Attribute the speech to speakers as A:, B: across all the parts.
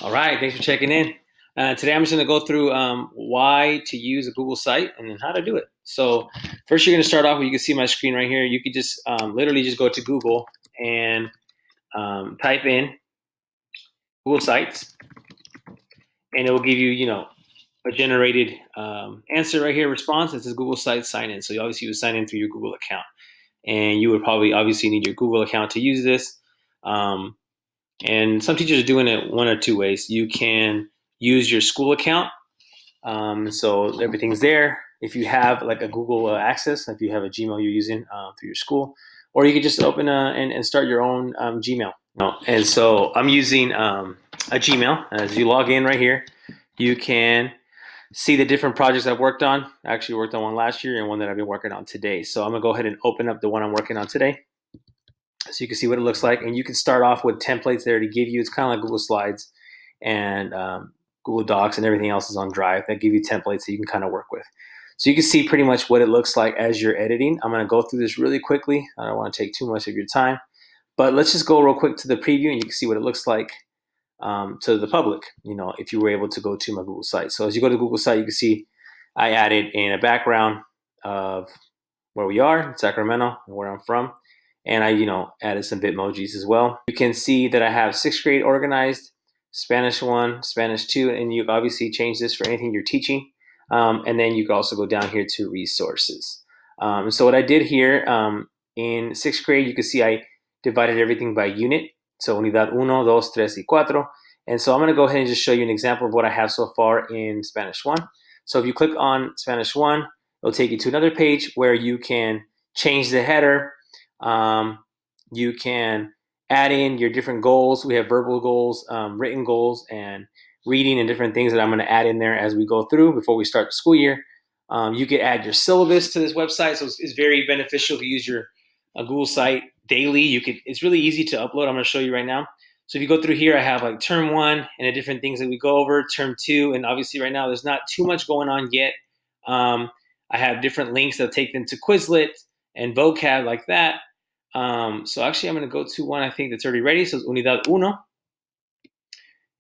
A: All right, thanks for checking in. Today I'm just going to go through why to use a Google site and then how to do it. So first you're going to start off with, you can see my screen right here. You could just literally just go to Google and type in Google Sites, and it will give you, a generated answer right here, response. It says Google Sites sign in. So you obviously would sign in through your Google account, and you would probably obviously need your Google account to use this. And some teachers are doing it one or two ways. You can use your school account. So everything's there. If you have like a Google Access, if you have a Gmail you're using through your school, or you could just open and start your own Gmail. And so I'm using a Gmail. As you log in right here, you can see the different projects I've worked on. I actually worked on one last year and one that I've been working on today. So I'm gonna go ahead and open up the one I'm working on today, so you can see what it looks like. And you can start off with templates there to give you. It's kind of like Google Slides and Google Docs, and everything else is on Drive that give you templates that you can kind of work with. So you can see pretty much what it looks like as you're editing. I'm going to go through this really quickly. I don't want to take too much of your time, but let's just go real quick to the preview, and you can see what it looks like to the public, if you were able to go to my Google site. So as you go to Google site, you can see I added in a background of where we are, Sacramento, and where I'm from. And I, added some Bitmojis as well. You can see that I have 6th grade organized, Spanish 1, Spanish 2, and you obviously change this for anything you're teaching. And then you can also go down here to resources. So what I did here in 6th grade, you can see I divided everything by unit. So unidad 1, 2, 3, y 4. And so I'm going to go ahead and just show you an example of what I have so far in Spanish 1. So if you click on Spanish 1, it'll take you to another page where you can change the header. You can add in your different goals. We have verbal goals, written goals, and reading, and different things that I'm going to add in there as we go through before we start the school year. You could add your syllabus to this website, so it's very beneficial to use your Google site daily. It's really easy to upload. I'm going to show you right now. So if you go through here, I have like term 1 and the different things that we go over, term 2, and obviously right now there's not too much going on yet. I have different links that take them to Quizlet and vocab like that. So actually I'm going to go to one I think that's already ready. So it's Unidad 1.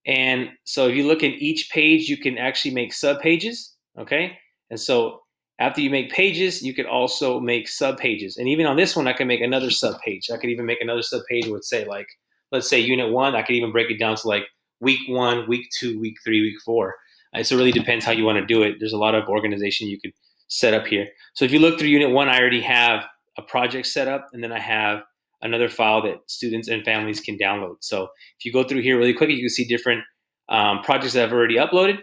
A: And so if you look at each page, you can actually make sub-pages, okay? And so after you make pages, you could also make sub-pages. And even on this one, I can make another sub-page. I could even make another sub-page with, say, like, let's say Unit 1. I could even break it down to, like, week 1, week 2, week 3, week 4. So it really depends how you want to do it. There's a lot of organization you could set up here. So if you look through Unit 1, I already have a project set up, and then I have another file that students and families can download. So if you go through here really quickly, you can see different projects that I've already uploaded.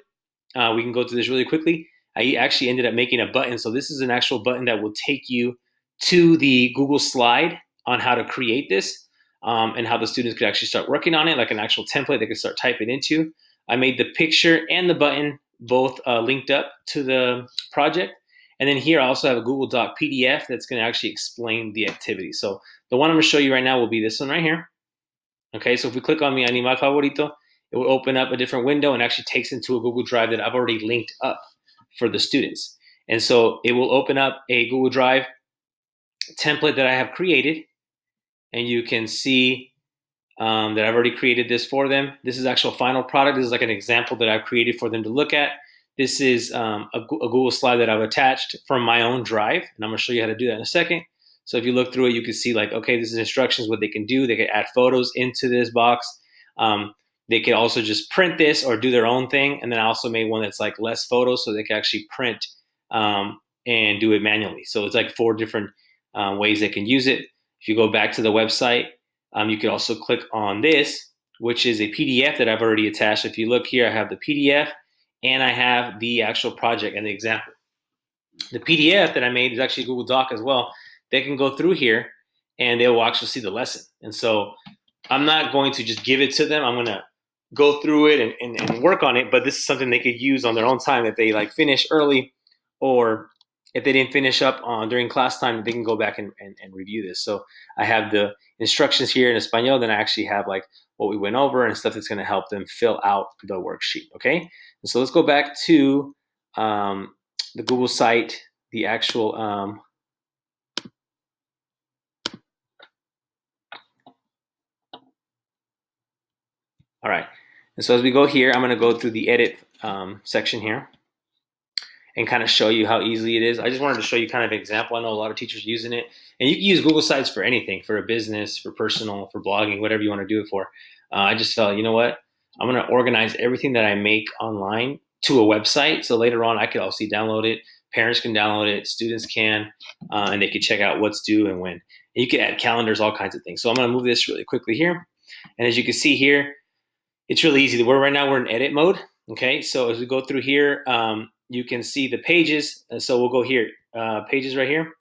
A: We can go through this really quickly. I actually ended up making a button. So this is an actual button that will take you to the Google slide on how to create this and how the students could actually start working on it, like an actual template they could start typing into. I made the picture and the button both linked up to the project. And then here I also have a Google Doc PDF that's going to actually explain the activity. So the one I'm going to show you right now will be this one right here. Okay, so if we click on Mi Animal Favorito, it will open up a different window and actually takes into a Google Drive that I've already linked up for the students. And so it will open up a Google Drive template that I have created. And you can see that I've already created this for them. This is actual final product. This is like an example that I've created for them to look at. This is a Google slide that I've attached from my own drive, and I'm going to show you how to do that in a second. So if you look through it, you can see like, okay, this is instructions, what they can do. They can add photos into this box. They can also just print this or do their own thing. And then I also made one that's like less photos, so they can actually print and do it manually. So it's like 4 different ways they can use it. If you go back to the website, you can also click on this, which is a PDF that I've already attached. If you look here, I have the PDF and I have the actual project and the example. The PDF that I made is actually a Google Doc as well. They can go through here and they will actually see the lesson. And so I'm not going to just give it to them. I'm going to go through it and work on it, but this is something they could use on their own time if they like finish early, or if they didn't finish up during class time, they can go back and review this. So I have the instructions here in Espanol, then I actually have like what we went over and stuff that's going to help them fill out the worksheet, okay? And so let's go back to the Google site, the actual all right. And so as we go here, I'm going to go through the edit section here and kind of show you how easy it is. I just wanted to show you kind of an example. I know a lot of teachers using it, and you can use Google Sites for anything, for a business, for personal, for blogging, whatever you want to do it for. I just felt, you know what? I'm going to organize everything that I make online to a website. So later on, I could also download it. Parents can download it, students can, and they can check out what's due and when. And you can add calendars, all kinds of things. So I'm going to move this really quickly here. And as you can see here, it's really easy. Right now we're in edit mode. Okay, so as we go through here, you can see the pages. And so we'll go here, pages right here,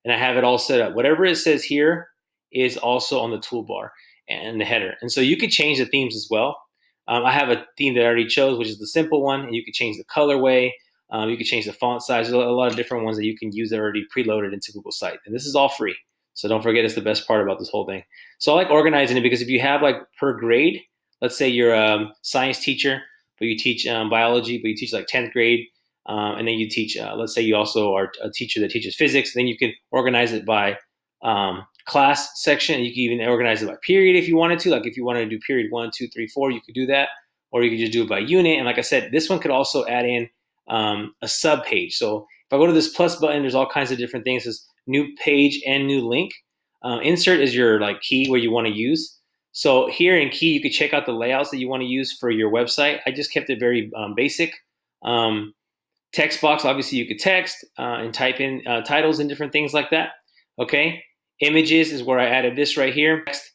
A: and I have it all set up. Whatever it says here is also on the toolbar and the header. And so you could change the themes as well. I have a theme that I already chose, which is the simple one, and you could change the colorway. You could change the font size. There's a lot of different ones that you can use that are already preloaded into Google Site. And this is all free. So don't forget, it's the best part about this whole thing. So I like organizing it because if you have like per grade, let's say you're a science teacher, but you teach biology, but you teach like 10th grade, and then you teach, let's say you also are a teacher that teaches physics, then you can organize it by class section. You can even organize it by period if you wanted to. Like if you wanted to do period 1, 2, 3, 4, you could do that. Or you could just do it by unit. And like I said, this one could also add in a sub page. So if I go to this plus button, there's all kinds of different things. There's new page and new link. Insert is your like key where you want to use. So here in key, you could check out the layouts that you want to use for your website. I just kept it very basic. Text box, obviously you could text and type in titles and different things like that. Okay. Images is where I added this right here. Text,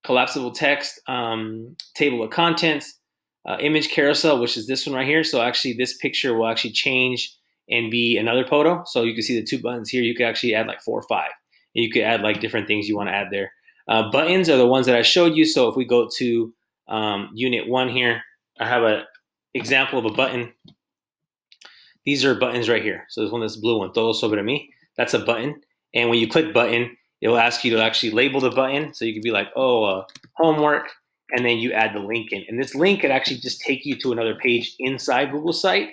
A: collapsible text, table of contents, image carousel, which is this one right here. So actually this picture will actually change and be another photo. So you can see the two buttons here. You could actually add like 4 or 5. And you could add like different things you want to add there. Buttons are the ones that I showed you. So if we go to unit 1 here, I have an example of a button. These are buttons right here. So this one, this blue one, todo sobre mí, that's a button. And when you click button, it will ask you to actually label the button. So you could be like, homework, and then you add the link in. And this link could actually just take you to another page inside Google Site,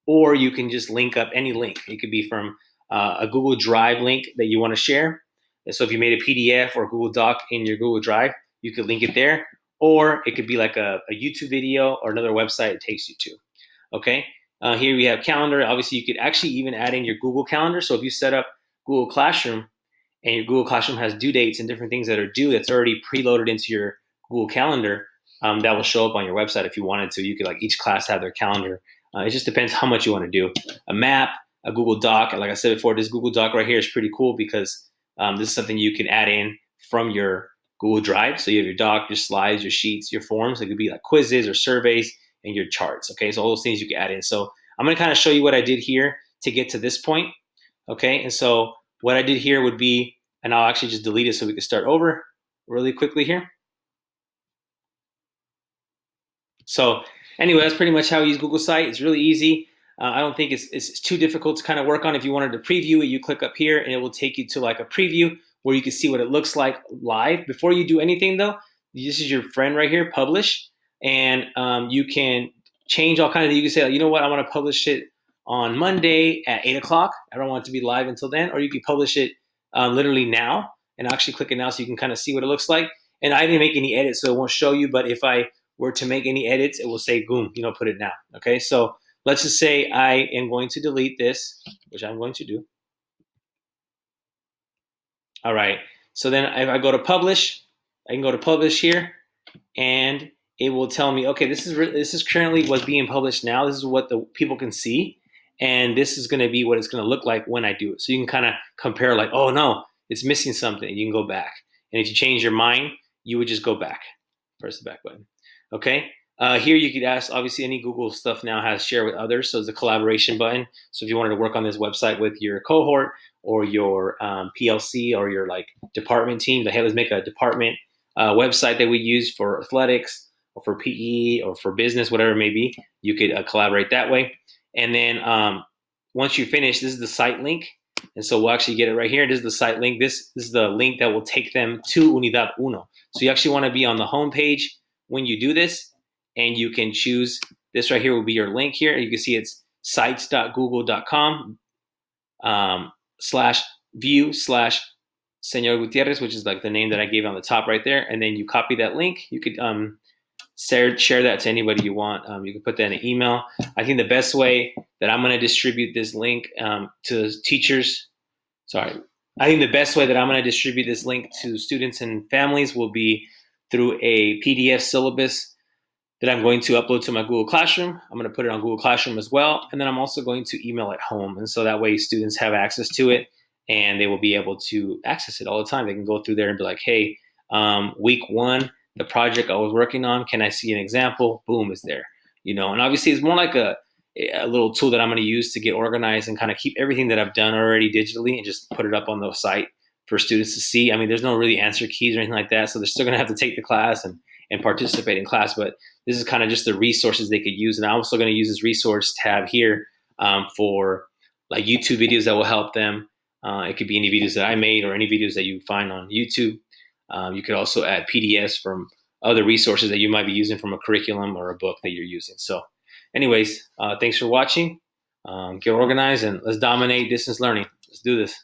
A: or you can just link up any link. It could be from a Google Drive link that you want to share. And so if you made a PDF or a Google Doc in your Google Drive, you could link it there. Or it could be like a YouTube video or another website it takes you to. Okay. Here we have calendar. Obviously, you could actually even add in your Google Calendar. So if you set up Google Classroom and your Google Classroom has due dates and different things that are due, that's already preloaded into your Google Calendar, that will show up on your website if you wanted to. You could like each class have their calendar. It just depends how much you want to do. A map, a Google Doc. And like I said before, this Google Doc right here is pretty cool because this is something you can add in from your Google Drive. So you have your doc, your slides, your sheets, your forms. It could be like quizzes or surveys and your charts. Okay, so all those things you can add in. So I'm going to kind of show you what I did here to get to this point. Okay, and so what I did here would be, and I'll actually just delete it so we can start over really quickly here. So anyway, that's pretty much how I use Google Site. It's really easy. I don't think it's too difficult to kind of work on. If you wanted to preview it, you click up here and it will take you to like a preview where you can see what it looks like live. Before you do anything though, this is your friend right here, publish, and you can change all kinds of, you can say, like, you know what, I want to publish it on Monday at 8 o'clock. I don't want it to be live until then. Or you can publish it literally now and actually click it now so you can kind of see what it looks like. And I didn't make any edits, so it won't show you, but if I were to make any edits, it will say, boom, put it now. Okay, so let's just say I am going to delete this, which I'm going to do. All right, so then if I go to publish, I can go to publish here, and it will tell me, okay, this is currently what's being published now. This is what the people can see, and this is going to be what it's going to look like when I do it. So you can kind of compare, like, oh no, it's missing something. You can go back, and if you change your mind, you would just go back, press the back button. Okay. Here you could ask, obviously any Google stuff now has share with others. So it's a collaboration button. So if you wanted to work on this website with your cohort or your PLC or your like department team, like, hey, let's make a department website that we use for athletics or for PE or for business, whatever it may be, you could collaborate that way. And then once you finish, this is the site link. And so we'll actually get it right here. This is the site link. This is the link that will take them to Unidad Uno. So you actually want to be on the home page when you do this, and you can choose this right here will be your link here. You can see it's sites.google.com /view/Senor Gutierrez, which is like the name that I gave on the top right there. And then you copy that link. You could share that to anybody you want. You can put that in an email. I think the best way that I'm going to distribute this link to teachers, I think the best way that I'm going to distribute this link to students and families will be through a PDF syllabus that I'm going to upload to my Google Classroom. I'm going to put it on Google Classroom as well. And then I'm also going to email it home. And so that way students have access to it and they will be able to access it all the time. They can go through there and be like, hey, week 1, the project I was working on, can I see an example? Boom, it's there. And obviously it's more like a little tool that I'm going to use to get organized and kind of keep everything that I've done already digitally and just put it up on the site for students to see. I mean, there's no really answer keys or anything like that. So they're still going to have to take the class and participate in class, but this is kind of just the resources they could use. And I'm also going to use this resource tab here for like YouTube videos that will help them. It could be any videos that I made or any videos that you find on YouTube. You could also add PDFs from other resources that you might be using from a curriculum or a book that you're using. So anyways, thanks for watching. Get organized and let's dominate distance learning. Let's do this.